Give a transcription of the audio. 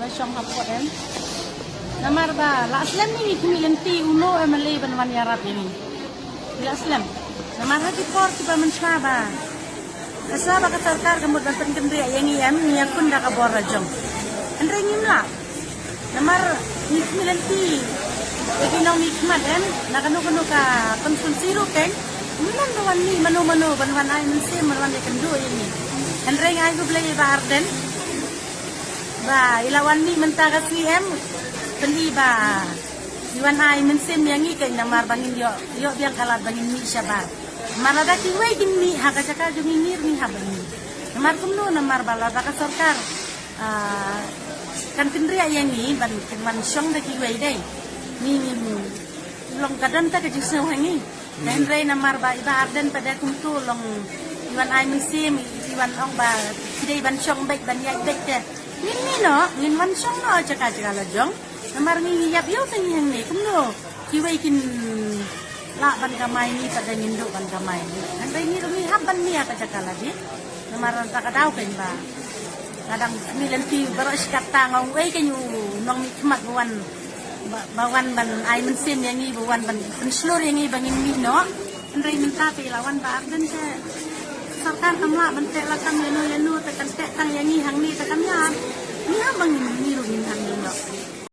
ba syong hapot namar ba la aslam ni kumilenti uno emali banwan yarab ini la aslam namar hati por tiba mensaba asaba ka sarkar kamud banten kendri yang iam ni akun da ka borajong andre ngimla namar ni kumilenti ekonomi kmat nakano ka konsumsi ro ken minan banwan ni mano banwan ay mensi banwan kendo ini andre ngai go blay ba arden ba ilawan ni mentara CM beli ba iwan ay mensim yang ikan namar bangin yo biang kalat bangin mi syaba marada kiwe gini haka caka jungingir ni habani namar kumno namar bala ka sarkar kan kendria yang ni ban man syong da kiwe dai ni long kadan ta ka jusno hangi dan rei namar ba iba arden pada kumtu long iwan ay mensim iwan ong ba sidai ban syong baik ban yai baik de ni no ngin wan syong no caka la jong namar ngi yap yo tang yang ni kumno kiwai kin la ban kamai ni pada ngindo ban kamai ande ni rumi haban ni aka cakala di namar ta kadau ken ba kadang milen ti baros kata ngong ei kenyu nong mi kmat bawan ban ai mensim yang ni bawan ban penslur yang ni bangin mi no ande minta pe lawan ba arden ke sarkar kamla ban te la kam yanu tekan te tang yang ni hang ni tekan ya ni ha bangin ni rumi hang ni no